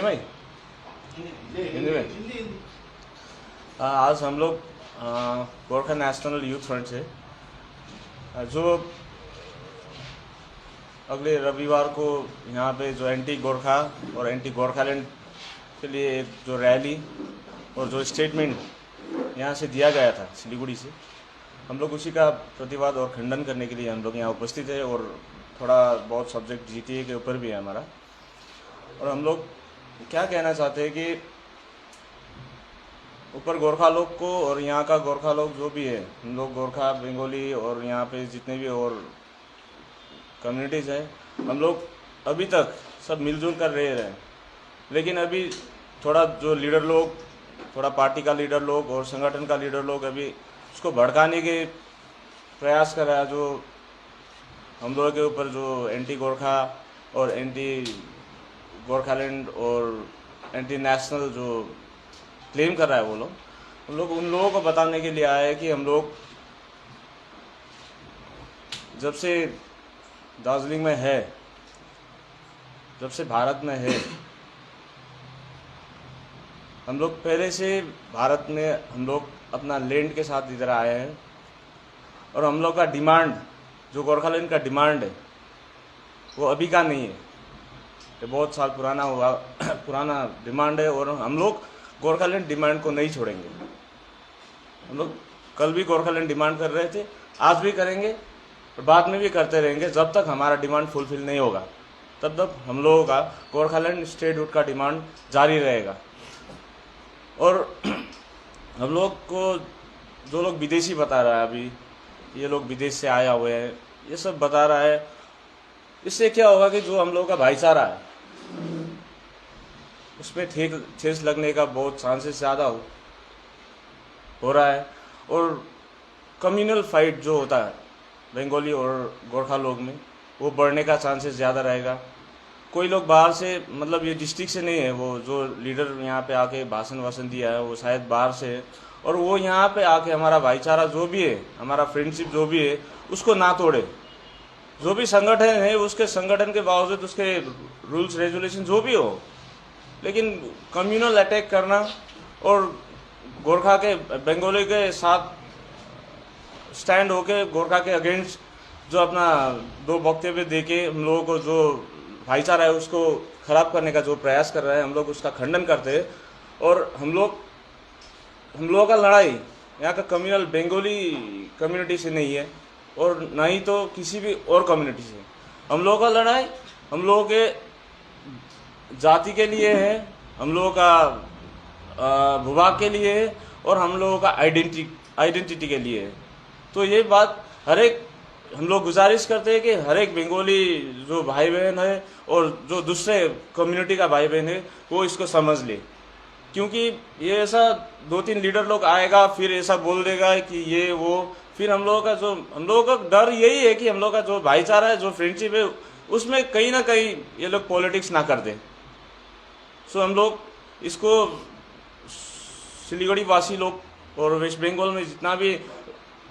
भाई हिंदी में। आज हम लोग गोरखा नेशनल यूथ फ्रंट से जो अगले रविवार को यहाँ पे जो एंटी गोरखा और एंटी गोरखालैंड के लिए एक जो रैली और जो स्टेटमेंट यहाँ से दिया गया था सिलीगुड़ी से, हम लोग उसी का प्रतिवाद और खंडन करने के लिए हम लोग यहाँ उपस्थित है। और थोड़ा बहुत सब्जेक्ट जीटीए के ऊपर भी है हमारा। और हम लोग क्या कहना चाहते हैं कि ऊपर गोरखा लोग को और यहाँ का गोरखा लोग जो भी है, हम लोग गोरखा, बंगाली और यहाँ पे जितने भी और कम्युनिटीज़ है, हम लोग अभी तक सब मिलजुल कर रह रहे हैं। लेकिन अभी थोड़ा जो लीडर लोग, थोड़ा पार्टी का लीडर लोग और संगठन का लीडर लोग अभी उसको भड़काने के प्रयास कर रहा है। जो हम लोगों के ऊपर जो एंटी गोरखा और एंटी गोरखालैंड और एंटी नेशनल जो क्लेम कर रहा है वो लोग, हम लोग उन लोगों को बताने के लिए आए कि हम लोग जब से दार्जिलिंग में है, जब से भारत में है, हम लोग पहले से भारत में हम लोग अपना लैंड के साथ इधर आए हैं। और हम लोग का डिमांड, जो गोरखालैंड का डिमांड है, वो अभी का नहीं है, ये बहुत साल पुराना हुआ पुराना डिमांड है। और हम लोग गोरखालैंड डिमांड को नहीं छोड़ेंगे। हम लोग कल भी गोरखालैंड डिमांड कर रहे थे, आज भी करेंगे और बाद में भी करते रहेंगे। जब तक हमारा डिमांड फुलफिल नहीं होगा तब तक हम लोगों का गोरखालैंड स्टेटहुड का डिमांड जारी रहेगा। और हम लोग को जो लोग विदेशी बता रहा है, अभी ये लोग विदेश से आया हुए हैं, ये सब बता रहा है, इससे क्या होगा कि जो हम लोगों का भाईचारा है उसमें ठेस लगने का बहुत चांसेस ज़्यादा हो रहा है। और कम्युनल फाइट जो होता है बंगाली और गोरखा लोग में, वो बढ़ने का चांसेस ज़्यादा रहेगा। कोई लोग बाहर से, मतलब ये डिस्ट्रिक्ट से नहीं है, वो जो लीडर यहाँ पे आके भाषण दिया है वो शायद बाहर से है। और वो यहाँ पे आके हमारा भाईचारा जो भी है, हमारा फ्रेंडशिप जो भी है, उसको ना तोड़े। जो भी संगठन है उसके संगठन के बावजूद उसके रूल्स रेजुलेशन जो भी हो, लेकिन कम्युनल अटैक करना और गोरखा के, बंगाली के साथ स्टैंड होके गोरखा के अगेंस्ट जो अपना दो वक्तव्य देके हम लोगों को जो भाईचारा है उसको खराब करने का जो प्रयास कर रहा है, हम लोग उसका खंडन करते हैं। और हम लोगों का लड़ाई यहाँ का कम्युनल बंगाली कम्युनिटी से नहीं है और ना ही तो किसी भी और कम्युनिटी से। हम लोगों का लड़ाई हम लोगों के जाति के लिए है, हम लोगों का भूभाग के लिए है और हम लोगों का आइडेंटिटी के लिए है। तो ये बात हर एक, हम लोग गुजारिश करते हैं कि हर एक बंगाली जो भाई बहन है और जो दूसरे कम्युनिटी का भाई बहन है वो इसको समझ ले। क्योंकि ये ऐसा 2-3 लीडर लोग आएगा फिर ऐसा बोल देगा कि ये वो, फिर हम लोगों का डर यही है कि हम लोग का जो भाईचारा है, जो फ्रेंडशिप है, उसमें कहीं ना कहीं ये लोग पॉलिटिक्स ना कर दे। सो हम लोग इसको सिलीगुड़ी वासी लोग और वेस्ट बंगाल में जितना भी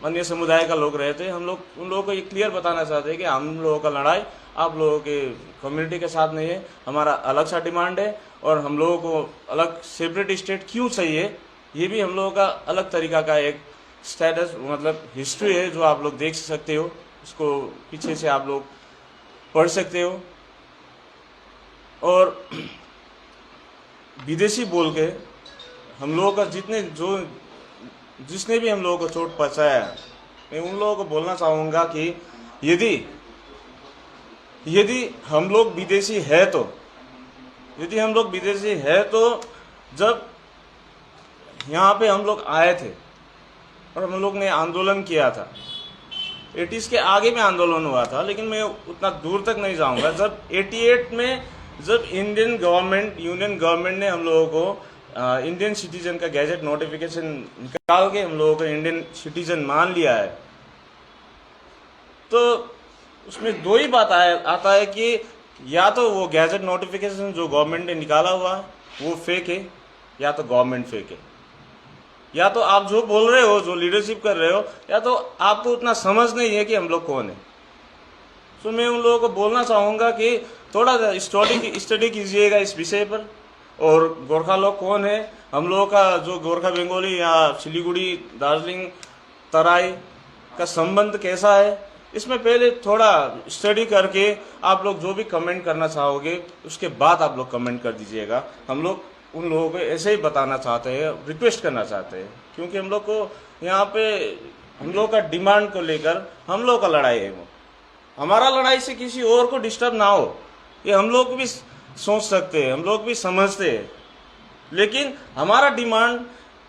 अन्य समुदाय का लोग रहते हैं, हम लोग उन लोगों को ये क्लियर बताना चाहते हैं कि हम लोगों का लड़ाई आप लोगों के कम्युनिटी के साथ नहीं है। हमारा अलग सा डिमांड है और हम लोगों को अलग सेपरेट स्टेट क्यों चाहिए, ये भी हम लोगों का अलग तरीका का एक स्टेटस, मतलब हिस्ट्री है जो आप लोग देख सकते हो, उसको पीछे से आप लोग पढ़ सकते हो। और विदेशी बोल के हम लोगों का जिसने भी हम लोगों को चोट पहुंचाया, मैं उन लोगों को बोलना चाहूँगा कि यदि हम लोग विदेशी है तो, यदि हम लोग विदेशी है तो जब यहाँ पे हम लोग आए थे और हम लोग ने आंदोलन किया था, 80s के आगे में आंदोलन हुआ था, लेकिन मैं उतना दूर तक नहीं जाऊँगा। जब 88 में जब यूनियन गवर्नमेंट ने हम लोगों को इंडियन सिटीजन का गैजेट नोटिफिकेशन निकाल के हम लोगों को इंडियन सिटीजन मान लिया है, तो उसमें दो ही बात आता है कि या तो वो गैजेट नोटिफिकेशन जो गवर्नमेंट ने निकाला हुआ है वो फेक है, या तो गवर्नमेंट फेक है, या तो आप जो बोल रहे हो, जो लीडरशिप कर रहे हो, या तो आपको उतना समझ नहीं है कि हम लोग कौन है। तो मैं उन लोगों को बोलना चाहूँगा कि थोड़ा स्टडी कीजिएगा इस विषय पर और गोरखा लोग कौन है, हम लोगों का जो गोरखा बंगाली या सिलीगुड़ी, दार्जिलिंग, तराई का संबंध कैसा है, इसमें पहले थोड़ा स्टडी करके आप लोग जो भी कमेंट करना चाहोगे उसके बाद आप लोग कमेंट कर दीजिएगा। हम लोग उन लोगों को ऐसे ही बताना चाहते हैं, रिक्वेस्ट करना चाहते हैं, क्योंकि हम लोग को यहाँ पे हम लोग का डिमांड को लेकर हम लोग का लड़ाई है। वो हमारा लड़ाई से किसी और को डिस्टर्ब ना हो, ये हम लोग भी सोच सकते हैं, हम लोग भी समझते हैं, लेकिन हमारा डिमांड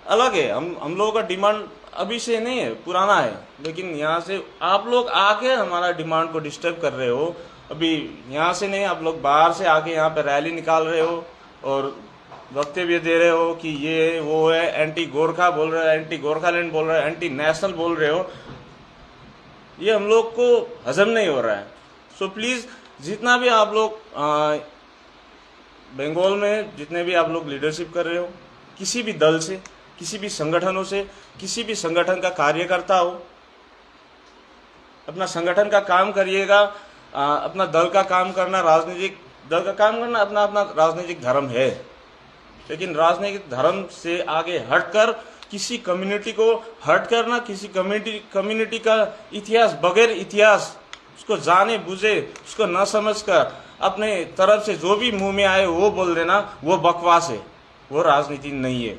अलग है। हम लोगों का डिमांड अभी से नहीं है, पुराना है, लेकिन यहाँ से आप लोग आके हमारा डिमांड को डिस्टर्ब कर रहे हो। अभी यहाँ से नहीं, आप लोग बाहर से आके यहाँ पे रैली निकाल रहे हो और वक्तव्य दे रहे हो कि ये वो है, एंटी गोरखा बोल रहे हो, एंटी गोरखालैंड बोल रहे हो, एंटी नेशनल बोल रहे हो। ये हम लोग को हजम नहीं हो रहा है। सो प्लीज़, जितना भी आप लोग बंगाल में जितने भी आप लोग लीडरशिप कर रहे हो, किसी भी दल से, किसी भी संगठनों से, किसी भी संगठन का कार्यकर्ता हो, अपना संगठन का काम करिएगा। अपना दल का काम करना, राजनीतिक दल का काम करना अपना अपना राजनीतिक धर्म है, लेकिन राजनीतिक धर्म से आगे हटकर किसी कम्युनिटी को हर्ट करना, किसी कम्युनिटी का इतिहास, बगैर इतिहास उसको जाने बुझे, उसको न समझ कर अपने तरफ से जो भी मुंह में आए वो बोल देना, वो बकवास है, वो राजनीति नहीं है।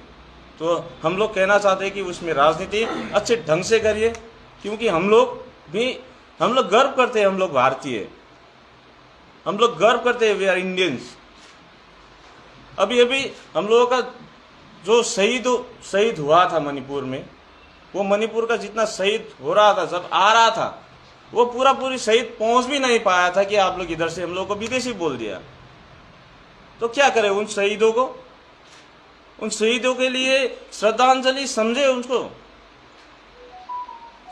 तो हम लोग कहना चाहते हैं कि उसमें राजनीति अच्छे ढंग से करिए, क्योंकि हम लोग गर्व करते हैं, हम लोग भारतीय, हम लोग गर्व करते हैं, वी आर इंडियंस। अभी हम लोगों का जो शहीद हुआ था मणिपुर में, वो मणिपुर का जितना शहीद हो रहा था, जब आ रहा था, वो पूरी शहीद पहुंच भी नहीं पाया था कि आप लोग इधर से हम लोग को विदेशी बोल दिया। तो क्या करें उन शहीदों को, उन शहीदों के लिए श्रद्धांजलि समझे उनको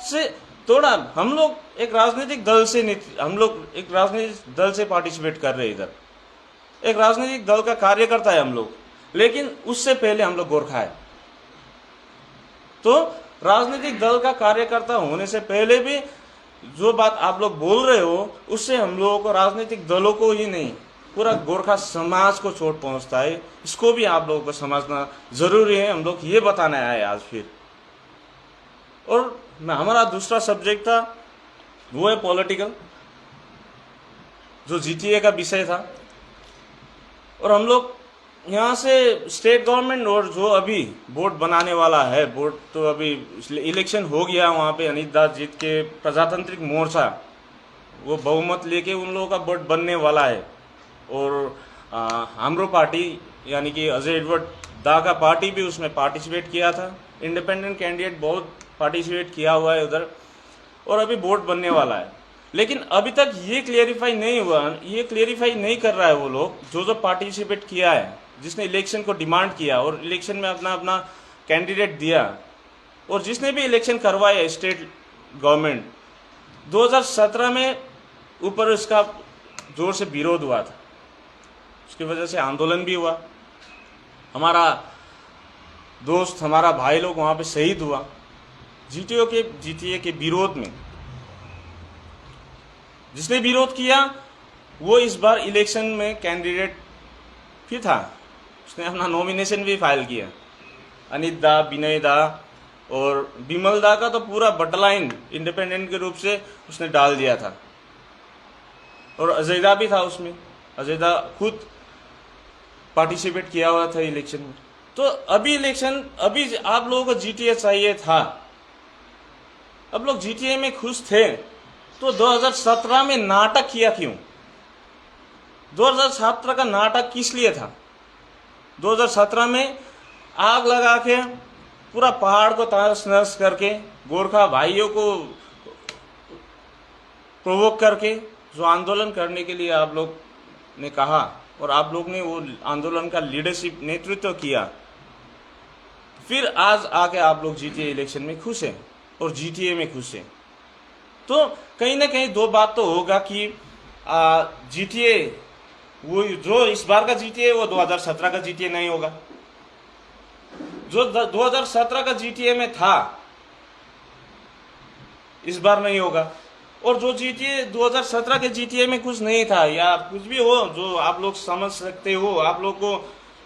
से थोड़ा। हम लोग एक राजनीतिक दल से पार्टिसिपेट कर रहे हैं, इधर एक राजनीतिक दल का कार्यकर्ता है हम लोग, लेकिन उससे पहले हम लोग गोरखा है। तो राजनीतिक दल का कार्यकर्ता होने से पहले भी जो बात आप लोग बोल रहे हो, उससे हम लोगों को, राजनीतिक दलों को ही नहीं, पूरा गोरखा समाज को चोट पहुंचता है। इसको भी आप लोगों को समझना जरूरी है। हम लोग ये बताने आए आज फिर। और हमारा दूसरा सब्जेक्ट था, वो है पॉलिटिकल, जो जीटीए का विषय था। और हम लोग यहाँ से स्टेट गवर्नमेंट और जो अभी बोर्ड बनाने वाला है, बोर्ड तो अभी इलेक्शन हो गया, वहाँ पे अनित दास जीत के प्रजातांत्रिक मोर्चा वो बहुमत लेके उन लोगों का बोर्ड बनने वाला है। और हाम्रो पार्टी यानी कि अजय एडवर्ड दा का पार्टी भी उसमें पार्टिसिपेट किया था। इंडिपेंडेंट कैंडिडेट बहुत पार्टिसिपेट किया हुआ है उधर, और अभी बोर्ड बनने वाला है। लेकिन अभी तक ये क्लियरिफाई नहीं हुआ, ये क्लियरिफाई नहीं कर रहा है वो लोग जो पार्टिसिपेट किया है, जिसने इलेक्शन को डिमांड किया और इलेक्शन में अपना अपना कैंडिडेट दिया, और जिसने भी इलेक्शन करवाया स्टेट गवर्नमेंट 2017 में, ऊपर इसका जोर से विरोध हुआ था, उसकी वजह से आंदोलन भी हुआ। हमारा दोस्त, हमारा भाई लोग वहाँ पे शहीद हुआ जीटीए के विरोध में। जिसने विरोध किया वो इस बार इलेक्शन में कैंडिडेट भी था, उसने अपना नॉमिनेशन भी फाइल किया। अनित दा, विनय दा और विमल दा का तो पूरा बटलाइन इंडिपेंडेंट के रूप से उसने डाल दिया था। और अजय दा भी था उसमें, अजय दा खुद पार्टिसिपेट किया हुआ था इलेक्शन में। तो अभी आप लोगों को जीटीए चाहिए था, अब लोग जीटीए में खुश थे, तो 2017 में नाटक किया क्यों? 2017 का नाटक किस लिए था? 2017 में आग लगा के पूरा पहाड़ को तहस नहस करके, गोरखा भाइयों को प्रोवोक करके, जो आंदोलन करने के लिए आप लोग ने कहा और आप लोग ने वो आंदोलन का लीडरशिप, नेतृत्व किया, फिर आज आके आप लोग जीटीए इलेक्शन में खुश हैं और जीटीए में खुश हैं। तो कहीं ना कहीं दो बात तो होगा कि जीटीए, वो जो इस बार का जीटीए वो 2017 का जीटीए नहीं होगा। जो 2017 का जीटीए में था इस बार नहीं होगा। और जो जीटीए 2017 के जीटीए में कुछ नहीं था, या कुछ भी हो जो आप लोग समझ सकते हो, आप लोग को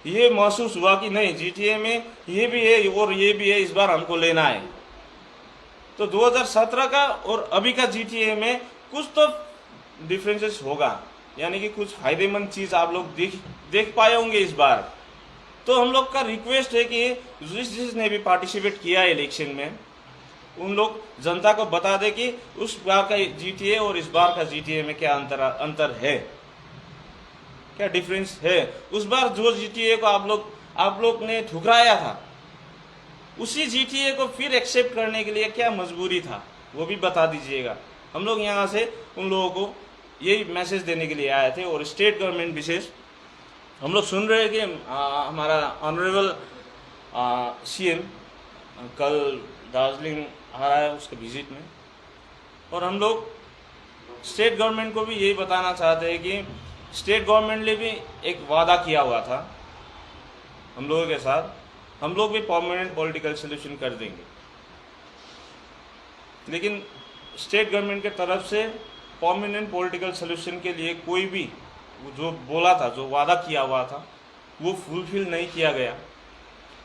ये महसूस हुआ कि नहीं जीटीए में ये भी है और ये भी है, इस बार हमको लेना है। तो 2017 का और अभी का जीटीए में कुछ तो डिफरेंसेस होगा, यानी कि कुछ फायदेमंद चीज आप लोग देख पाए होंगे इस बार। तो हम लोग का रिक्वेस्ट है कि जिसने भी पार्टिसिपेट किया है इलेक्शन में, उन लोग जनता को बता दे कि उस बार का जीटीए और इस बार का जीटीए में क्या अंतर है, क्या डिफरेंस है। उस बार जो जीटीए को आप लोग ने ठुकराया था, उसी जीटीए को फिर एक्सेप्ट करने के लिए क्या मजबूरी था, वो भी बता दीजिएगा। हम लोग यहाँ से उन लोगों को यही मैसेज देने के लिए आए थे। और स्टेट गवर्नमेंट विशेष हम लोग सुन रहे हैं कि हमारा ऑनरेबल सीएम कल दार्जिलिंग आ रहा है उसके विजिट में, और हम लोग स्टेट गवर्नमेंट को भी यही बताना चाहते हैं कि स्टेट गवर्नमेंट ने भी एक वादा किया हुआ था हम लोगों के साथ, हम लोग भी परमानेंट पॉलिटिकल सोल्यूशन कर देंगे। लेकिन स्टेट गवर्नमेंट के तरफ से परमानेंट पॉलिटिकल सोल्यूशन के लिए कोई भी जो बोला था, जो वादा किया हुआ था, वो फुलफिल नहीं किया गया।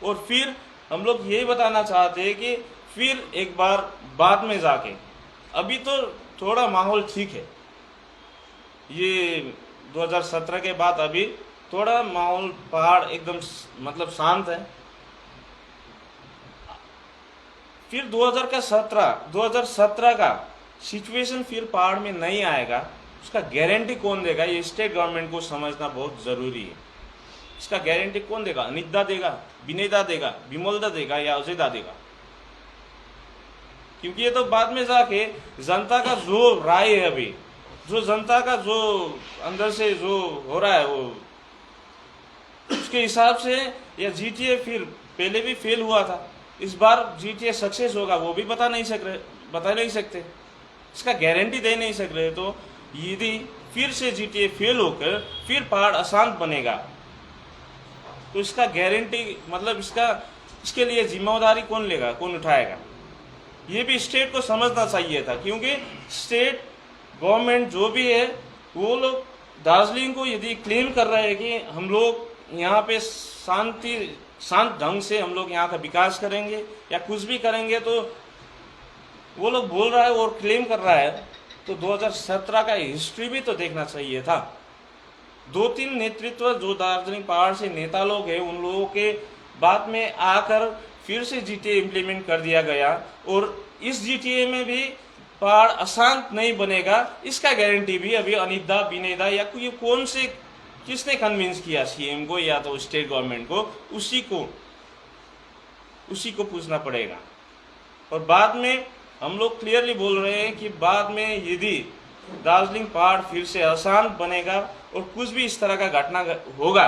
और फिर हम लोग यही बताना चाहते हैं कि फिर एक बार बाद में जाके, अभी तो थोड़ा माहौल ठीक है, ये 2017 के बाद अभी थोड़ा माहौल पहाड़ एकदम मतलब शांत है। फिर 2017 का सिचुएशन फिर पहाड़ में नहीं आएगा, उसका गारंटी कौन देगा, ये स्टेट गवर्नमेंट को समझना बहुत जरूरी है। इसका गारंटी कौन देगा? अनिता देगा, विनेदा देगा, विमलदा देगा या अजयदा देगा? क्योंकि ये तो बाद में जाके जनता का जो राय है, अभी जो जनता का जो अंदर से जो हो रहा है, वो उसके हिसाब से या जीटीए फिर पहले भी फेल हुआ था, इस बार जीटीए सक्सेस होगा वो भी बता नहीं सकते, इसका गारंटी दे नहीं सक रहे। तो यदि फिर से जीटीए फेल होकर फिर पहाड़ अशांत बनेगा, तो इसका गारंटी मतलब इसके लिए जिम्मेदारी कौन लेगा, कौन उठाएगा? ये भी स्टेट को समझना चाहिए था। क्योंकि स्टेट गवर्नमेंट जो भी है, वो लोग दार्जिलिंग को यदि क्लेम कर रहे हैं कि हम लोग यहाँ पे शांत ढंग से हम लोग यहाँ का विकास करेंगे या कुछ भी करेंगे, तो वो लोग बोल रहा है और क्लेम कर रहा है, तो 2017 का हिस्ट्री भी तो देखना चाहिए था। 2-3 नेतृत्व जो दार्जिलिंग पहाड़ से नेता लोग हैं, उन लोगों के बाद में आकर फिर से जीटीए इम्प्लीमेंट कर दिया गया, और इस जीटीए में भी पहाड़ अशांत नहीं बनेगा, इसका गारंटी भी अभी अनिता विनेदा या कोई किसने कन्विंस किया सीएम को या तो स्टेट गवर्नमेंट को, उसी को पूछना पड़ेगा। और बाद में हम लोग क्लियरली बोल रहे हैं कि बाद में यदि दार्जिलिंग पहाड़ फिर से अशांत बनेगा और कुछ भी इस तरह का घटना होगा,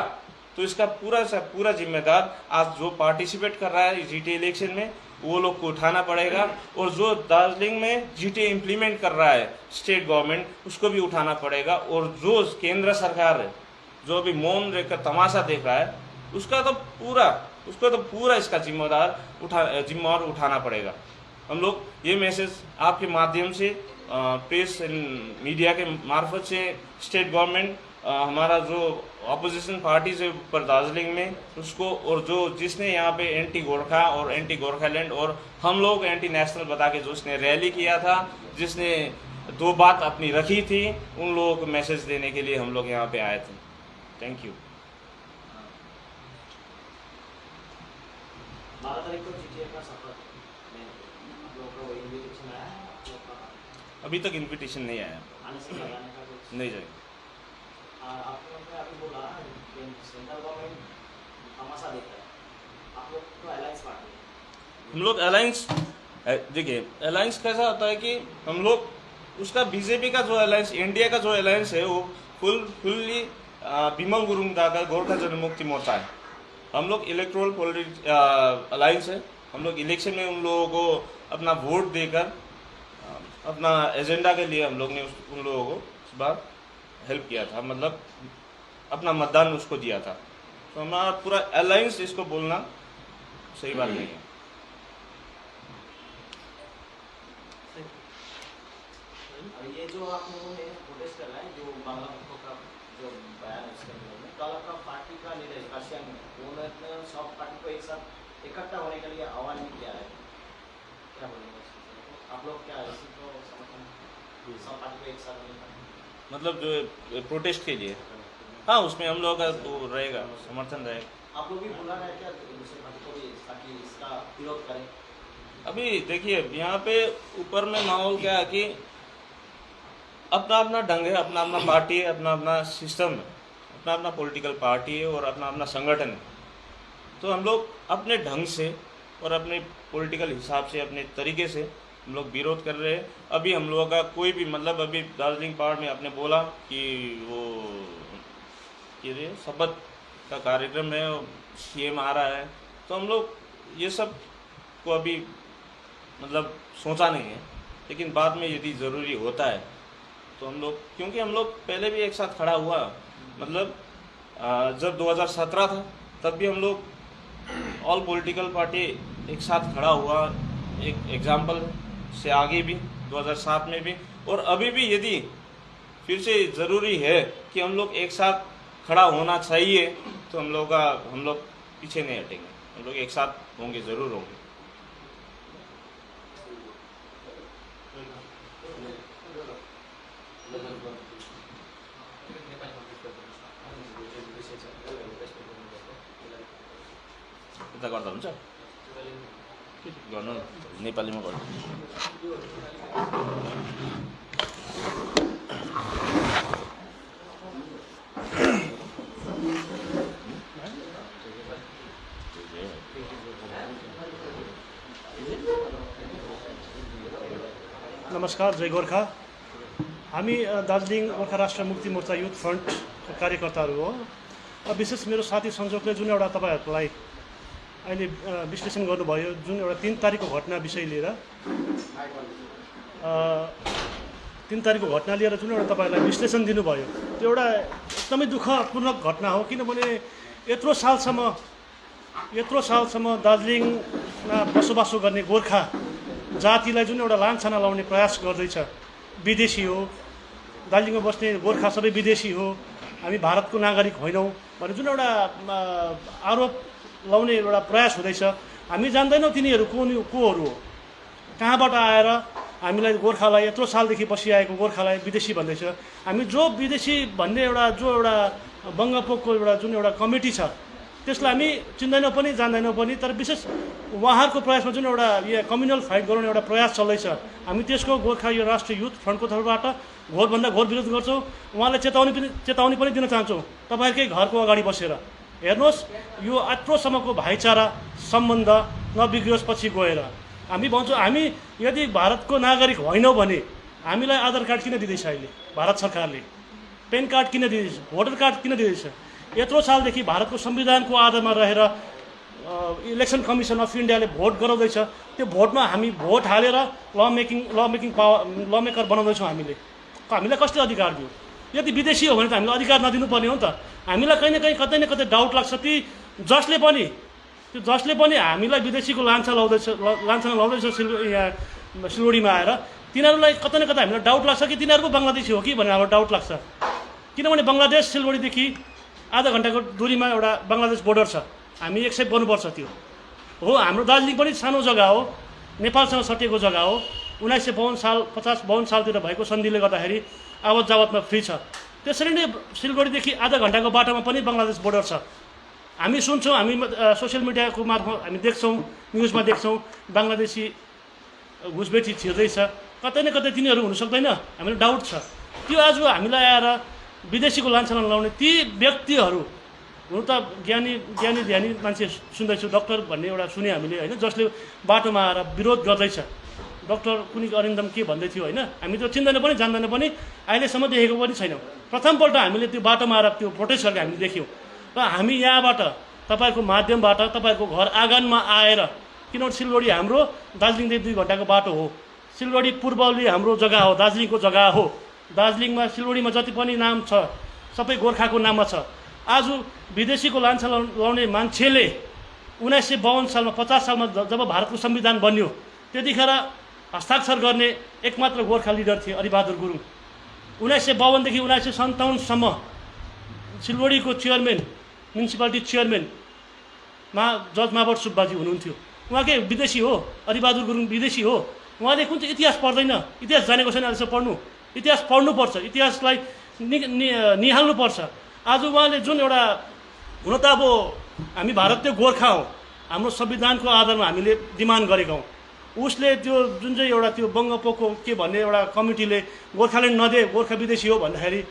तो इसका पूरा जिम्मेदार आज जो पार्टिसिपेट कर रहा है जीटीए इलेक्शन में, वो लोग को उठाना पड़ेगा। और जो दार्जिलिंग में जीटीए इम्प्लीमेंट कर रहा है स्टेट गवर्नमेंट, उसको भी उठाना पड़ेगा। और जो केंद्र सरकार है, जो अभी मौन रहकर तमाशा देख रहा है, उसको तो पूरा इसका जिम्मेवार उठाना पड़ेगा। हम लोग ये मैसेज आपके माध्यम से प्रेस एंड मीडिया के मार्फत से स्टेट गवर्नमेंट, हमारा जो अपोजिशन पार्टीज है ऊपर दार्जिलिंग में, उसको, और जिसने यहाँ पे एंटी गोरखा और एंटी गोरखालैंड और हम लोग एंटी नेशनल बता के जो उसने रैली किया था, जिसने 2 बात अपनी रखी थी, उन लोगों को मैसेज देने के लिए हम लोग यहाँ पे आए थे। Thank you. 12 तारीख को जीटीए का सफर में आप लोगों को इन्विटेशन आया है? आप लोग का अभी तक इन्विटेशन नहीं आया, आने से लगाने का कुछ नहीं जाएगा। आप लोगों ने अभी बोला सेंट्रल गवर्नमेंट तमाशा देख रहा है, आप लोग तो अलायंस पार्टी है। हम लोग अलायंस, देखिए अलायंस कैसा होता है कि हम लोग उसका बीजेपी का जो अलायंस, इंडिया का जो अलायंस है, वो फुल्ली बिमल गुरुङ दा का गोरखा जनमुक्ति मोर्चा है। हम लोग इलेक्ट्रोल अलायंस है। हम लोग इलेक्शन में उन लोगों को अपना वोट देकर अपना एजेंडा के लिए हम लोग ने उन लोगों को इस बार हेल्प किया था, मतलब अपना मतदान उसको दिया था। तो हमारा पूरा अलायंस इसको बोलना सही बात नहीं है। ये जो आप लोगों ने प्रोटेस्ट कर रहा है, जो बांग्ला भक्तों का जो बयान है उसके बारे में, कल आपका पार्टी का लीडर काशियान में उन्होंने सब पार्टी को एक साथ इकट्ठा होने के लिए आह्वान भी किया है, क्या बोलेंगे आप लोग? क्या इसी को समर्थन सब पार्टी को एक साथ होने का मतलब जो प्रोटेस्ट के लिए, हाँ उसमें हम लोग का तो रहेगा, समर्थन रहेगा। आप लोग भी बुला रहे हैं क्या दूसरे पार्टी को भी ताकि इसका विरोध करें? अभी देखिए यहाँ पे ऊपर में माहौल क्या है कि अपना अपना ढंग है, अपना अपना पार्टी है, अपना अपना सिस्टम है, अपना अपना पॉलिटिकल पार्टी है और अपना अपना संगठन है। तो हम लोग अपने ढंग से और अपने पॉलिटिकल हिसाब से, अपने तरीके से हम लोग विरोध कर रहे हैं। अभी हम लोगों का कोई भी मतलब अभी दार्जिलिंग पहाड़ में आपने बोला कि वो ये शपथ का कार्यक्रम है, सीएम आ रहा है, तो हम लोग ये सब को अभी मतलब सोचा नहीं है, लेकिन बाद में यदि ज़रूरी होता है तो हम लोग, क्योंकि हम लोग पहले भी एक साथ खड़ा हुआ, मतलब जब 2017 था तब भी हम लोग ऑल पॉलिटिकल पार्टी एक साथ खड़ा हुआ, एक एग्जाम्पल से आगे भी 2007 में भी, और अभी भी यदि फिर से ज़रूरी है कि हम लोग एक साथ खड़ा होना चाहिए तो हम लोग पीछे नहीं हटेंगे, हम लोग एक साथ होंगे, ज़रूर होंगे। यता गर्दा हुन्छ, गर्नु नेपालीमा गर्नु। नमस्कार, जय गोर्खा। हामी दार्जिलिङ गोर्खा राष्ट्र मुक्ति मोर्चा युथ फ्रन्टका कार्यकर्ताहरू हो। विशेष मेरो साथी संजोगले जुन एउटा तपाईँहरूलाई अहिले विश्लेषण गर्नुभयो, जुन एउटा 3 तारिकको घटना विषय लिएर 3 तारिकको घटना लिएर जुन एउटा तपाईँहरूलाई विश्लेषण दिनुभयो, त्यो एउटा एकदमै दुःखपूर्ण घटना हो। किनभने यत्रो सालसम्म दार्जिलिङमा बसोबासो गर्ने गोर्खा जातिलाई जुन एउटा लान्छना लाउने प्रयास गर्दैछ, विदेशी हो, दार्जिलिङमा बस्ने गोर्खा सबै विदेशी हो, हामी भारतको नागरिक होइनौँ भन्ने जुन एउटा आरोप लाउने एउटा प्रयास हुँदैछ। हामी जान्दैनौँ तिनीहरू कोहरू हो, कहाँबाट आएर हामीलाई गोर्खालाई यत्रो सालदेखि बसिआएको गोर्खालाई विदेशी भन्दैछ। हामी जो विदेशी भन्ने एउटा बङ्गपोकको एउटा जुन एउटा कमिटी छ त्यसलाई हामी चिन्दैनौँ पनि जान्दैनौँ पनि, तर विशेष उहाँहरूको प्रयासमा जुन एउटा यो कम्युनल फाइट गराउने एउटा प्रयास चल्दैछ, हामी त्यसको गोर्खा यो राष्ट्रिय युथ फ्रन्टको तर्फबाट घोरभन्दा घोर विरोध गर्छौँ। उहाँलाई चेतावनी पनि दिन चाहन्छौँ, तपाईँहरूकै घरको अगाडि बसेर हेर्नुहोस्, यो यत्रोसम्मको भाइचारा सम्बन्ध नबिग्रियोस् पछि गएर। हामी भन्छौँ, हामी यदि भारतको नागरिक होइनौँ भने हामीलाई आधार कार्ड किन दिँदैछ अहिले भारत सरकारले, पेन कार्ड किन दिँदैछ, भोटर कार्ड किन दिँदैछ? यत्रो सालदेखि भारतको संविधानको आधारमा रहेर इलेक्सन कमिसन अफ इन्डियाले भोट गराउँदैछ, त्यो भोटमा हामी भोट हालेर लमेकर बनाउँदैछौँ। हामीलाई कसले अधिकार दियो? यदि विदेशी हो भने त हामीलाई अधिकार नदिनुपर्ने हो नि त। हामीलाई कहीँ न कतै डाउट लाग्छ, जसले पनि हामीलाई विदेशीको लान्छना लाउँदैछ सिलगढीमा आएर, तिनीहरूलाई कतै न कतै हामीलाई डाउट लाग्छ कि तिनीहरू पो बङ्गलादेशी हो कि भनेर हामीलाई डाउट लाग्छ। किनभने बङ्गलादेश सिलगढीदेखि आधा घन्टाको दूरीमा एउटा बङ्गलादेश बोर्डर छ, हामी एक्सेप्ट गर्नुपर्छ त्यो हो। हाम्रो दार्जिलिङ पनि सानो जग्गा हो, नेपालसँग सटिएको जग्गा हो। 1952 सालतिर भएको सन्धिले गर्दाखेरि आवत जावतमा फ्री छ। त्यसरी नै सिलगढीदेखि आधा घन्टाको बाटोमा पनि बङ्गलादेश बोर्डर छ। हामी सुन्छौँ, हामी सोसियल मिडियाको मार्फत हामी देख्छौँ, न्युजमा देख्छौँ बङ्गलादेशी घुसबेटी छिर्दैछ, कतै न कतै तिनीहरू हुन सक्दैन, हामीलाई डाउट छ। त्यो आज हामीलाई आएर विदेशीको लान्छना लाउने ती व्यक्तिहरू हुनु त ज्ञानी मान्छे सुन्दैछु, डक्टर भन्ने एउटा सुने हामीले होइन, जसले बाटोमा आएर विरोध गर्दैछ। डक्टर कुनै अरिन्दम के भन्दै थियो होइन, हामी त्यो चिन्दैन पनि जान्दैन पनि, अहिलेसम्म देखेको पनि छैनौँ। प्रथमपल्ट हामीले त्यो बाटोमा आएर त्यो प्रोटेस्ट गरेको हामीले देख्यौँ। र हामी यहाँबाट तपाईँहरूको माध्यमबाट तपाईँहरूको घर आँगनमा आएर, किनभने सिलगढी हाम्रो दार्जिलिङदेखि 2 घन्टाको बाटो हो, सिलगढी पूर्वली हाम्रो जग्गा हो, दार्जिलिङको जग्गा हो। दार्जिलिङमा सिलगढीमा जति पनि नाम छ सबै गोर्खाको नाममा छ। आज विदेशीको लान्छना लाउने मान्छेले 1952 सालमा 50 सालमा जब भारतको संविधान बन्यो त्यतिखेर हस्ताक्षर गर्ने एकमात्र गोर्खा लिडर थिए अरिबहादुर गुरुङ। 1952 देखि 1957 सम्म सिलगढीको चेयरम्यान म्युनिसिपालिटी चेयरम्यानमा जज माबर सुब्बाजी हुनुहुन्थ्यो। उहाँकै विदेशी हो, अरिबहादुर गुरुङ विदेशी हो। उहाँले कुन चाहिँ इतिहास पढ्दैन, इतिहास जानेको छैन अहिलेसम्म। पढ्नु इतिहास पढ्नुपर्छ, इतिहासलाई निहाल्नुपर्छ। आज उहाँले जुन एउटा, हुन त अब हामी भारतीय गोर्खा हौँ, हाम्रो संविधानको आधारमा हामीले डिमान्ड गरेका हौँ। उसले त्यो जुन चाहिँ एउटा त्यो बङ्गपोको के भन्ने एउटा कमिटीले गोर्खाल्यान्ड नदे, गोर्खा विदेशी हो भन्दाखेरि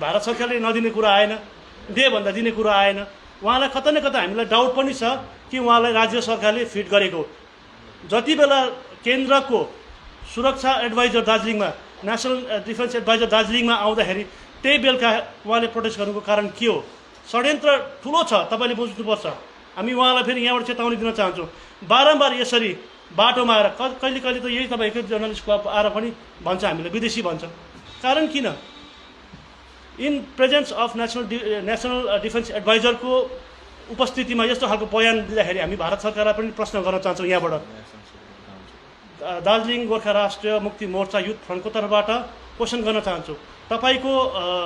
भारत सरकारले नदिने कुरा आएन, दे भन्दा दिने कुरा आएन। उहाँलाई कता न कता हामीलाई डाउट पनि छ कि उहाँलाई राज्य सरकारले फिट गरेको। जति बेला केन्द्रको सुरक्षा एडभाइजर दार्जिलिङमा, नेसनल डिफेन्स एडभाइजर दार्जिलिङमा आउँदाखेरि त्यही बेलुका उहाँले प्रोटेस्ट गर्नुको कारण के हो? षड्यन्त्र ठुलो छ, तपाईँले बुझ्नुपर्छ। हामी उहाँलाई फेरि यहाँबाट चेतावनी दिन चाहन्छौँ। बारम्बार यसरी बाटोमा आएर कहिले कहिले त यही तपाईँकै जर्नलिस्ट क्लब आएर पनि भन्छ हामीलाई विदेशी भन्छ। कारण किन? In presence of national defence एडभाइजरको उपस्थितिमा यस्तो खालको बयान दिँदाखेरि हामी भारत सरकारलाई पनि प्रश्न गर्न चाहन्छौँ। यहाँबाट दार्जिलिङ गोर्खा राष्ट्रिय मुक्ति मोर्चा युथ फ्रन्टको तर्फबाट क्वेसन गर्न चाहन्छु। तपाईँको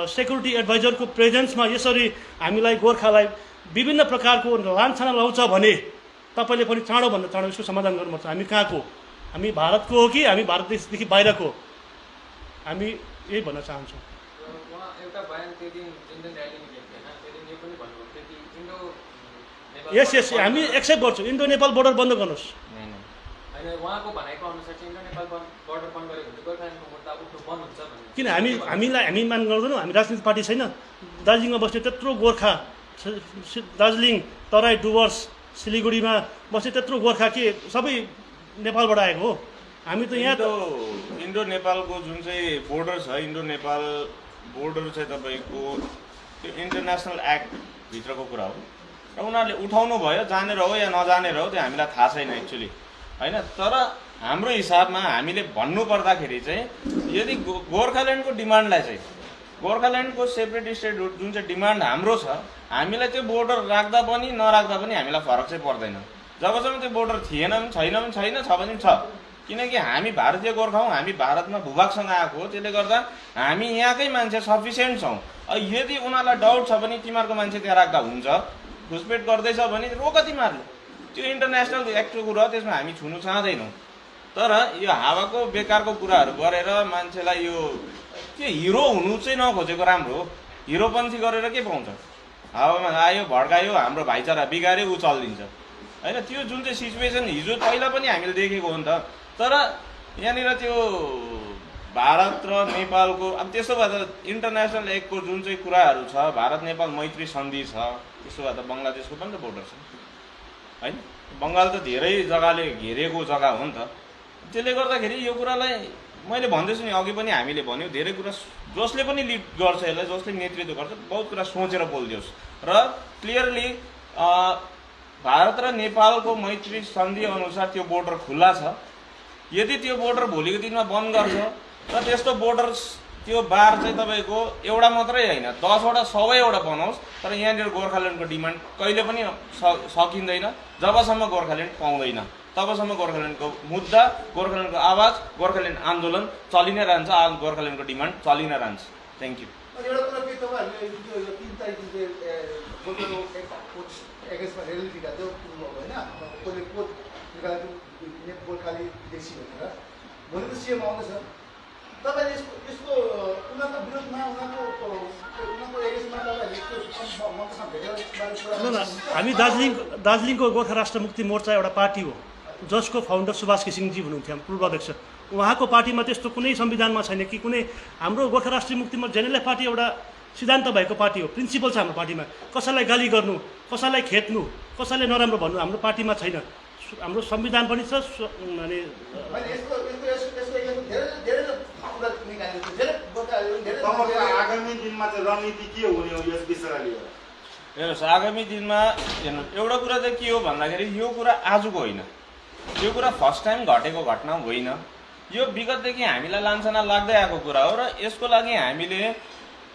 सेक्युरिटी एडभाइजरको प्रेजेन्समा यसरी हामीलाई गोर्खालाई विभिन्न प्रकारको लान्छना लाउँछ भने तपाईँले पनि चाँडोभन्दा चाँडो यसको समाधान गर्नुपर्छ। हामी कहाँको? हामी भारतको हो कि हामी भारत देशदेखि बाहिरको? हामी यही भन्न चाहन्छौँ। यस यस हामी एक्सेप्ट गर्छौँ। इन्डो नेपाल बोर्डर बन्द गर्नुहोस्। किन हामी मान गर्दैनौँ? हामी राजनीतिक पार्टी छैन। दार्जिलिङमा बस्ने त्यत्रो गोर्खा, दार्जिलिङ, तराई, डुवर्स, सिलिगुडीमा बस्ने त्यत्रो गोर्खा के सबै नेपालबाट आएको हो? हामी त यहाँ इन्डो नेपालको जुन चाहिँ बोर्डर छ, इन्डो नेपाल बोर्डर चाहिँ तपाईँको त्यो इन्टरनेसनल एक्ट भित्रको कुरा हो र उनीहरूले उठाउनु भयो, जानेर हो या नजानेर हो त्यो हामीलाई थाहा छैन एक्चुअली, होइन। तर हाम्रो हिसाबमा हामीले भन्नु पर्दाखेरि चाहिँ यदि गोर्खाल्यान्डको डिमान्डलाई चाहिँ, गोर्खाल्यान्डको सेपरेट स्टेट जुन चाहिँ डिमान्ड हाम्रो छ, हामीलाई त्यो बोर्डर राख्दा पनि नराख्दा पनि हामीलाई फरक चाहिँ पर्दैन। जबसम्म त्यो बोर्डर थिएन पनि छैन पनि छैन, छ भने छ। किनकि हामी भारतीय गोर्खा हौँ, हामी भारतमा भूभागसँग आएको हो, त्यसले गर्दा हामी यहाँकै मान्छे सफिसियन्ट छौँ। यदि उनीहरूलाई डाउट छ भने तिमीहरूको मान्छे त्यहाँ राख्दा हुन्छ, घुसपेट गर्दैछ भने रोक तिमीहरूले, त्यो इन्टरनेसनल एक्टको कुरा हो, त्यसमा हामी छुनु चाहँदैनौँ। तर यो हावाको बेकारको कुराहरू गरेर मान्छेलाई यो त्यो हिरो हुनु चाहिँ नखोजेको राम्रो हो। हिरोपन्थी गरेर के पाउँछ? हावामा आयो, भड्कायो, हाम्रो भाइचारा बिगाऱ्यो, ऊ चलिदिन्छ, होइन। त्यो जुन चाहिँ सिचुएसन हिजो पहिला पनि हामीले देखेको हो नि त। तर यहाँनिर त्यो भारत र नेपालको अब त्यसो भए त इन्टरनेसनल एक्टको जुन चाहिँ कुराहरू छ, भारत नेपाल मैत्री सन्धि छ, त्यसो भए त बङ्गलादेशको पनि त बोर्डर छ, होइन। बङ्गाल त धेरै जग्गाले घेरेको जग्गा हो नि त। त्यसले गर्दाखेरि यो कुरालाई मैले भन्दैछु नि, अघि पनि हामीले भन्यौँ, धेरै कुरा जसले पनि लिड गर्छ, यसलाई जसले नेतृत्व गर्छ, बहुत कुरा सोचेर बोलिदियोस् र क्लियरली भारत र नेपालको मैत्री सन्धि अनुसार त्यो बोर्डर खुल्ला छ। यदि त्यो बोर्डर भोलिको दिनमा बन्द गर्छ र त्यस्तो बोर्डर त्यो बार चाहिँ तपाईँको एउटा मात्रै होइन, 10वटा 100वटा बनाओस्, तर यहाँनिर गोर्खाल्यान्डको डिमान्ड कहिले पनि सकिँदैन। जबसम्म गोर्खाल्यान्ड पाउँदैन तबसम्म गोर्खाल्यान्डको मुद्दा, गोर्खाल्यान्डको आवाज, गोर्खाल्यान्ड आन्दोलन चलि नै रहन्छ, गोर्खाल्यान्डको डिमान्ड चलि नै रहन्छ। Thank you. एउटा कुरा के तपाईँहरूले यो 3 तारिक गोर्खाको एगेन्स्टमा र्याली निकाल्यो होइन, कसले कोट निकालेको गोर्खाली विदेशी भनेर, भोलि त सिएम आउँदैछ, तपाईँले यसको उनीहरूको विरोधमा उनीहरूको एगेन्स्टमा तपाईँहरूले हामी दार्जिलिङको गोर्खा राष्ट्र मुक्ति मोर्चा एउटा पार्टी हो जसको फाउन्डर सुभाष घिसिङजी हुनुहुन्थ्यो, पूर्व अध्यक्ष। उहाँको पार्टीमा त्यस्तो कुनै संविधानमा छैन कि कुनै, हाम्रो गोर्खा राष्ट्रिय मुक्ति मोर्चा जेनेरल पार्टी एउटा सिद्धान्त भएको पार्टी हो, प्रिन्सिपल छ हाम्रो पार्टीमा। कसैलाई गाली गर्नु, कसैलाई खेद्नु, कसैले नराम्रो भन्नु हाम्रो पार्टीमा छैन। हाम्रो संविधान पनि छ। अनि आगामी दिनमा चाहिँ रणनीति के हुने हो यस विषयलाई लिएर? हेर्नुहोस्, आगामी दिनमा हेर्नुहोस्, एउटा कुरा चाहिँ के हो भन्दाखेरि यो कुरा आजको होइन, यो कुरा फर्स्ट टाइम घटेको घटना होइन। यो विगतदेखि हामीलाई लान्छना लाग्दै आएको कुरा हो र यसको लागि हामीले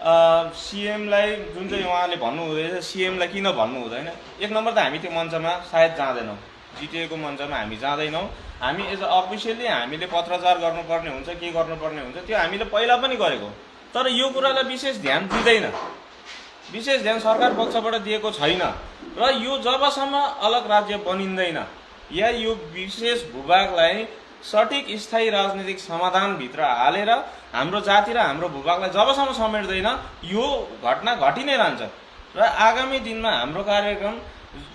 सिएमलाई जुन चाहिँ उहाँले भन्नु हुँदैछ, सिएमलाई किन भन्नु हुँदैन? एक नम्बर त हामी त्यो मञ्चमा सायद जाँदैनौँ, जिटिएको मञ्चमा हामी जाँदैनौँ। हामी एज अफिसियल्ली हामीले पत्रचार गर्नुपर्ने हुन्छ, के गर्नुपर्ने हुन्छ, त्यो हामीले पहिला पनि गरेको, तर यो कुरालाई विशेष ध्यान दिँदैन। विशेष ध्यान सरकार पक्षबाट दिएको छैन र यो जबसम्म अलग राज्य बनिँदैन या यो विशेष भूभागलाई सठिक स्थायी राजनीतिक समाधानभित्र हालेर हाम्रो जाति र हाम्रो भूभागलाई जबसम्म समेट्दैन यो घटना घटि नै रहन्छ र आगामी दिनमा हाम्रो कार्यक्रम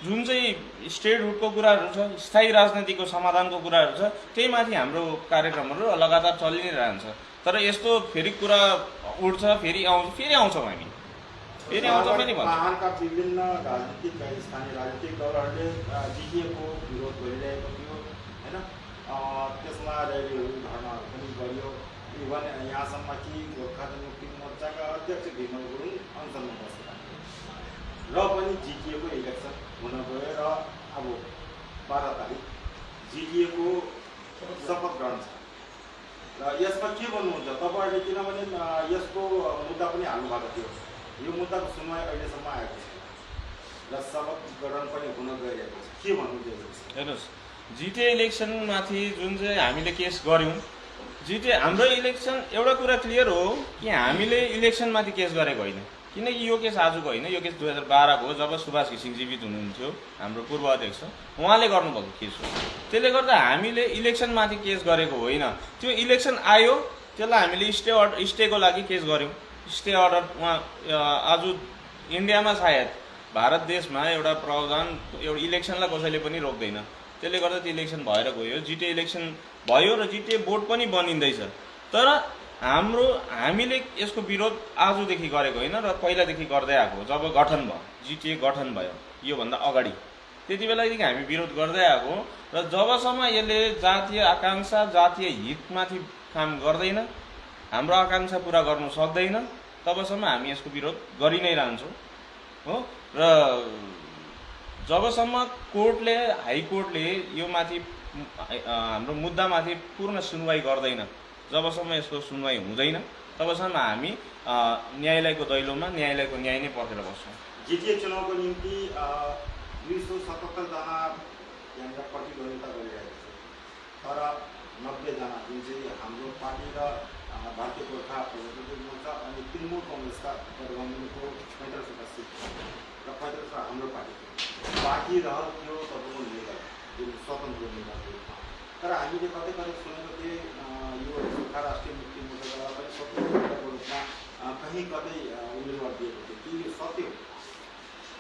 जुन चाहिँ स्टेटहुडको कुराहरू छ स्थायी राजनीतिको समाधानको कुराहरू छ त्यही माथि हाम्रो कार्यक्रमहरू लगातार चलि नै रहन्छ तर यस्तो फेरि कुरा उठ्छ फेरि आउँछौँ हामी फेरि आउँछ फेरि भन्छ पहाडका विभिन्न राजनीतिक स्थानीय राजनीतिक दलहरूले जिटिएको विरोध गरिरहेको थियो होइन त्यसमा र्यालीहरू धर्नाहरू पनि गरियो इभन यहाँसम्म कि गोर्खा जनमुक्ति मोर्चाका अध्यक्ष विमल गुरुङ अनसनमा बसेका र पनि जिटिएको इलेक्सन हुन गयो र अब 12 तारिक जिटिएको शपथ ग्रहण छ र यसमा के भन्नुहुन्छ तपाईँहरूले किनभने यसको मुद्दा पनि हाल्नु भएको थियो यो मुद्दाको सुनवाई अहिलेसम्म आएको छ र शपथ ग्रहण पनि हुन गइरहेको छ के भन्नुहुन्छ हेर्नुहोस् जिटिए इलेक्सनमाथि जुन चाहिँ हामीले केस गऱ्यौँ जिटिए हाम्रो इलेक्सन एउटा कुरा क्लियर हो कि हामीले इलेक्सनमाथि केस गरेको होइन किनकि यो केस आजको होइन यो केस 2012 को हो जब सुभाष घिसिङ जीवित हुनुहुन्थ्यो हाम्रो पूर्व अध्यक्ष उहाँले गर्नुभएको केस हो त्यसले गर्दा हामीले इलेक्सनमाथि केस गरेको होइन त्यो इलेक्सन आयो त्यसलाई हामीले स्टेको लागि केस गऱ्यौँ स्टे अर्डर उहाँ आज इन्डियामा सायद भारत देशमा एउटा प्रावधान एउटा इलेक्सनलाई कसैले पनि रोक्दैन त्यसले गर्दा त्यो इलेक्सन भएर गयो जिटिए इलेक्सन भयो र जिटिए बोर्ड पनि बनिँदैछ तर हामीले यसको विरोध आजदेखि गरेको होइन र पहिलादेखि गर्दै आएको जब गठन भयो जिटिए गठन भयो योभन्दा अगाडि त्यति बेलादेखि हामी विरोध गर्दै आएको र जबसम्म यसले जातीय आकाङ्क्षा जातीय हितमाथि काम गर्दैन हाम्रो आकाङ्क्षा पुरा गर्नु सक्दैन तबसम्म हामी यसको विरोध गरि नै रहन्छौँ हो र जबसम्म कोर्टले हाइकोर्टले यो माथि हाम्रो मुद्दामाथि पूर्ण सुनवाई गर्दैन जबसम्म यसको सुनवाई हुँदैन तबसम्म हामी न्यायालयको दैलोमा न्यायालयको न्याय नै पर्खेर बस्छौँ जिटिए चुनावको निम्ति 277 जना यहाँनिर प्रतिद्वन्दिता गरिरहेको छ तर 90 जना जुन चाहिँ हाम्रो पार्टी र भारतीय गोर्खा प्रजातन्त्र मोर्चा अनि तृणमूल कङ्ग्रेसका गठबन्धनको 35 सिट र 35 हाम्रो पार्टी बाँकी रहर थियो तपाईँको लिडर जुन स्वतन्त्र उम्मेदवारको रूपमा तर हामीले कतै कतै सुनेको थिएँ यो गोर्खा राष्ट्रिय मुक्ति मोर्चाद्वारा पनि स्वतन्त्रको रूपमा कहीँ कतै उम्मेदवार दिएको थियो कि यो सत्य हो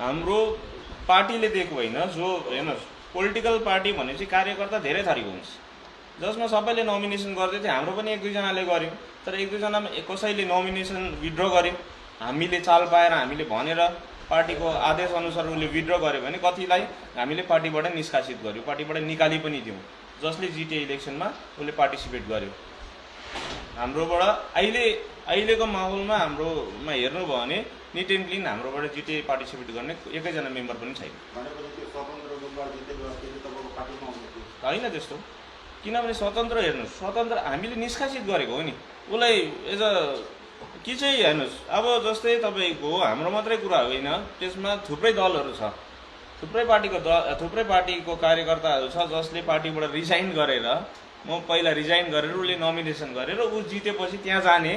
हाम्रो पार्टीले दिएको होइन जो हेर्नुहोस् पोलिटिकल पार्टी भनेपछि कार्यकर्ता धेरै थरीको हुन्छ जसमा सबैले नोमिनेसन गर्दै थियो हाम्रो पनि 1-2 जनाले गर्यौँ तर 1-2 जनामा कसैले नोमिनेसन विथड्र गर्यो हामीले चाल पाएर हामीले भनेर पार्टीको आदेश अनुसार उसले विथड्र गर्यो भने कतिलाई हामीले पार्टीबाट निष्कासित गर्यो पार्टीबाट निकाली पनि दियौँ जसले जिटिए इलेक्सनमा उसले पार्टिसिपेट गर्यो हाम्रोबाट अहिलेको माहौलमा हाम्रोमा हेर्नुभयो भने निट एन्ड क्लिन हाम्रोबाट जिटिए पार्टिसिपेट गर्ने एकैजना मेम्बर पनि छैन होइन त्यस्तो किनभने स्वतन्त्र हेर्नुहोस् स्वतन्त्र हामीले निष्कासित गरेको हो नि उसलाई एज अ कि चाहिँ हेर्नुहोस् अब जस्तै तपाईँको हाम्रो मात्रै कुरा होइन त्यसमा थुप्रै दलहरू छ थुप्रै पार्टीको कार्यकर्ताहरू छ जसले पार्टीबाट रिजाइन गरेर म पहिला रिजाइन गरेर उसले नोमिनेसन गरेर ऊ जितेपछि त्यहाँ जाने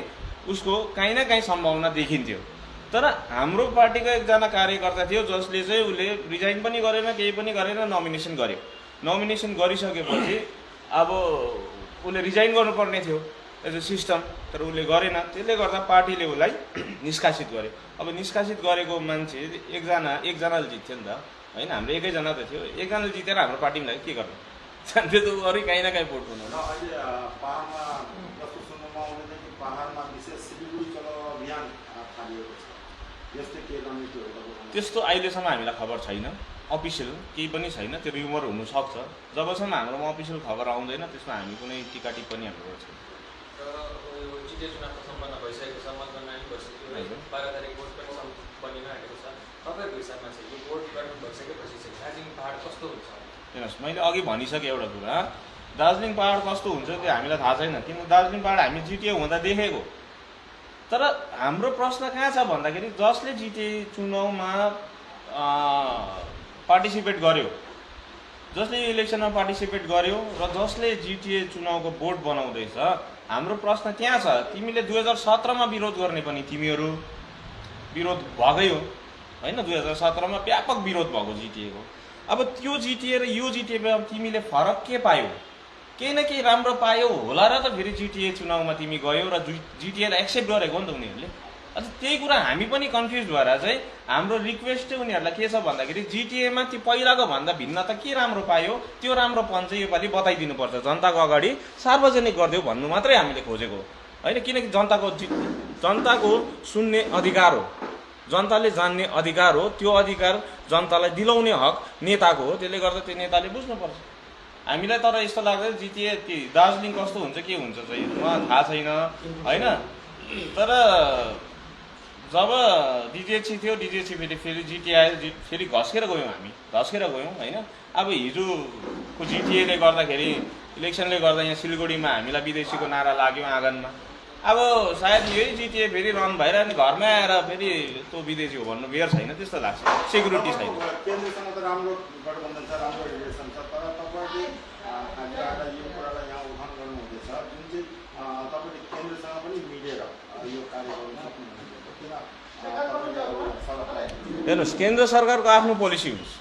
उसको काहीँ न काहीँ सम्भावना देखिन्थ्यो तर हाम्रो पार्टीको एकजना कार्यकर्ता थियो जसले चाहिँ उसले रिजाइन पनि गरेन केही पनि गरेन नोमिनेसन गर्यो नोमिनेसन गरिसकेपछि अब उसले रिजाइन गर्नुपर्ने थियो एज अ सिस्टम तर उसले गरेन त्यसले गर्दा पार्टीले उसलाई निष्कासित गर्यो अब निष्कासित गरेको मान्छे एकजनाले जित्थ्यो नि त होइन हाम्रो एकैजना त थियो एकजनाले जितेर हाम्रो पार्टीलाई के गर्नु त्यो त अरू काहीँ न काहीँ भोट हुनु अहिले पहाडमा कस्तो सुन्नुमा आउँदैन कि पहाडमा विशेष सिलगढी चलाउ अभियान थालिएको छ यस्तै के रणनीतिहरू त्यस्तो अहिलेसम्म हामीलाई खबर छैन अफिसियल केही पनि छैन त्यो र्युमर हुनसक्छ जबसम्म हाम्रोमा अफिसियल खबर आउँदैन त्यसमा हामी कुनै टिका टिप्पणी हाम्रो छैन जिटिए चुनावको सम्पन्न भइसकेको छ मतगणना पनि भइसक्यो 12 तारिक बोर्ड पनि बनिन आँटेको छ तपाईँहरूको हिसाबमा चाहिँ यो बोर्ड गठन भइसकेपछि चाहिँ दार्जिलिङ पहाड कस्तो हुन्छ हेर्नुहोस् मैले अघि भनिसकेँ एउटा कुरा दार्जिलिङ पहाड कस्तो हुन्छ त्यो हामीलाई थाहा छैन किनकि दार्जिलिङ पहाड हामी जिटिए हुँदा देखेको तर हाम्रो प्रश्न कहाँ छ भन्दाखेरि जसले जिटिए चुनावमा पार्टिसिपेट गर्यो जसले इलेक्सनमा पार्टिसिपेट गर्यो र जसले जिटिए चुनावको बोर्ड बनाउँदैछ हाम्रो प्रश्न त्यहाँ छ तिमीले 2017 मा विरोध गर्ने पनि तिमीहरू विरोध भएकै हो होइन। 2017 मा व्यापक विरोध भएको जिटिएको। अब त्यो जिटिए र यो जिटिएमा तिमीले फरक के पायौ? केही न केही राम्रो पायौ होला र त फेरि जिटिए चुनावमा तिमी गयौ र जिटिएलाई एक्सेप्ट गरेको नि त उनीहरूले। अझ त्यही कुरा हामी पनि कन्फ्युज भएर चाहिँ हाम्रो रिक्वेस्ट चाहिँ उनीहरूलाई के छ भन्दाखेरि जिटिएमा त्यो पहिलाको भन्दा भिन्नता के राम्रो पायो त्यो राम्रोपन चाहिँ योपालि बताइदिनुपर्छ, जनताको अगाडि सार्वजनिक गरिदेऊ भन्नु मात्रै हामीले खोजेको होइन। किनकि जनताको सुन्ने अधिकार हो, जनताले जान्ने अधिकार हो, त्यो अधिकार जनतालाई दिलाउने हक नेताको हो। त्यसले गर्दा त्यो नेताले बुझ्नुपर्छ। हामीलाई तर यस्तो लाग्दैन जिटिए दार्जिलिङ कस्तो हुन्छ के हुन्छ चाहिँ उहाँ थाहा छैन होइन। तर जब डिजिएचसी थियो, डिजिएचसी फेरि जिटिए आयो, फेरि घस्केर गयौँ होइन। अब हिजोको जिटिएले गर्दाखेरि इलेक्सनले गर्दा यहाँ सिलगढीमा हामीलाई विदेशीको नारा लाग्यो आँगनमा। अब सायद यही जिटिए फेरि रन भएर अनि घरमै आएर फेरि त्यो विदेशी हो भन्नु बेर छैन जस्तो लाग्छ, सेक्युरिटी छैन। केन्द्रसँग त राम्रो गठबन्धन छ, राम्रो रिलेसन छ, तर तपाईँले आज यो कुरालाई यहाँ उठान गर्नुहुँदैछ जुन चाहिँ तपाईँले केन्द्रसँग पनि मिलेर यो कार्य गर्नु सक्नुहुन्छ। हेर्नुहोस्, केन्द्र सरकारको आफ्नो पोलिसी हुन्छ,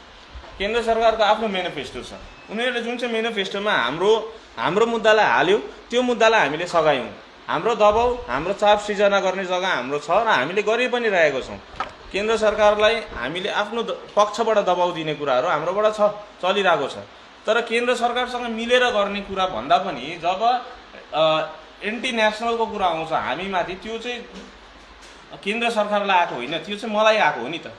केन्द्र सरकारको आफ्नो मेनिफेस्टो छ। उनीहरूले जुन चाहिँ मेनिफेस्टोमा हाम्रो मुद्दालाई हाल्यो त्यो मुद्दालाई हामीले सघायौँ। हाम्रो दबाउ, हाम्रो चाप सृजना गर्ने जग्गा हाम्रो छ र हामीले गरि पनि रहेको छौँ। केन्द्र सरकारलाई हामीले आफ्नो पक्षबाट दबाउ दिने कुराहरू हाम्रोबाट छ, चलिरहेको छ। तर केन्द्र सरकारसँग मिलेर गर्ने कुरा भन्दा पनि जब एन्टी नेसनलको कुरा आउँछ हामीमाथि, त्यो चाहिँ केन्द्र सरकारलाई आएको होइन, त्यो चाहिँ मलाई आएको हो नि त।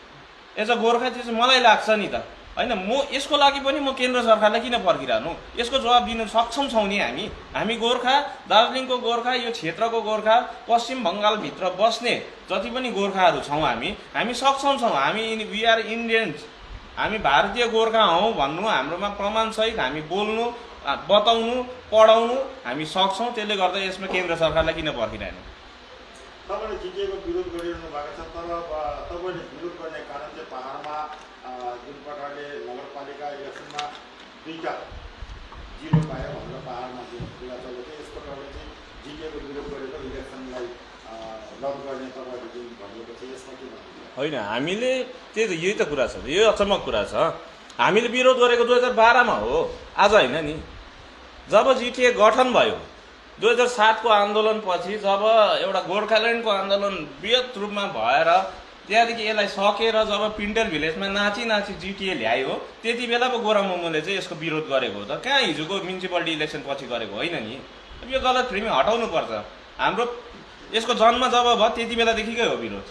एज अ गोर्खा त्यो चाहिँ मलाई लाग्छ नि त होइन। म यसको लागि पनि म केन्द्र सरकारलाई किन पर्खिरहनु? यसको जवाब दिन सक्षम छौँ नि हामी गोर्खा, दार्जिलिङको गोर्खा, यो क्षेत्रको गोर्खा, पश्चिम बङ्गालभित्र बस्ने जति पनि गोर्खाहरू छौँ हामी सक्षम छौँ। हामी वी आर इन्डियन्स, हामी भारतीय गोर्खा हौँ भन्नु हाम्रोमा प्रमाणसहित हामी बोल्नु, बताउनु, पढाउनु हामी सक्छौँ। त्यसले गर्दा यसमा केन्द्र सरकारलाई किन पर्खिरहनु? तपाईँले जिटिएको विरोध गरिरहनु भएको छ, तर तपाईँले विरोध गर्ने कारण चाहिँ पहाडमा जुन प्रकारले नगरपालिका इलेक्सनमा 2टा 0 पायो भनेर पहाडमा जुन कुरा चलेको थियो, यस प्रकारले चाहिँ जिटिएको विरोध गरेको इलेक्सनलाई रद्द गर्ने तपाईँले जुन भनेको थियो, यसमा के भन्नुहुन्छ? होइन, हामीले यही त कुरा छ, यो अचम्मको कुरा छ। हामीले विरोध गरेको 2012 मा हो, आज होइन नि। जब जिटिए गठन भयो 2007 को आन्दोलनपछि, जब एउटा गोर्खाल्यान्डको आन्दोलन बृहत रूपमा भएर त्यहाँदेखि यसलाई सकेर जब पिन्टल भिलेजमा नाची जिटिए ल्यायो, त्यति बेला पो गोरा मोमोले चाहिँ यसको विरोध गरेको हो त। कहाँ हिजोको म्युनिसिपालिटी इलेक्सन पछि गरेको होइन नि। यो गलत फ्रेमी हटाउनुपर्छ। हाम्रो यसको जन्म जब भयो त्यति बेलादेखिकै हो विरोध।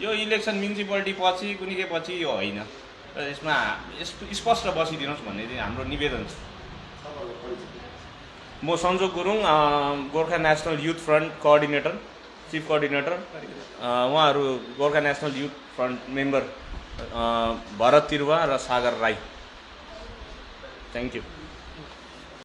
यो इलेक्सन म्युनिसिपालिटी पछि कुनै के पछि यो होइन। यसमा स्पष्ट बसिदिनुहोस् भन्ने चाहिँ हाम्रो निवेदन छ। म Sanjog Gurung, Gorkha national youth front coordinator, chief coordinator. उहाँहरू Gorkha national youth front member Bharat Tiruwa र सागर राई। Thank you.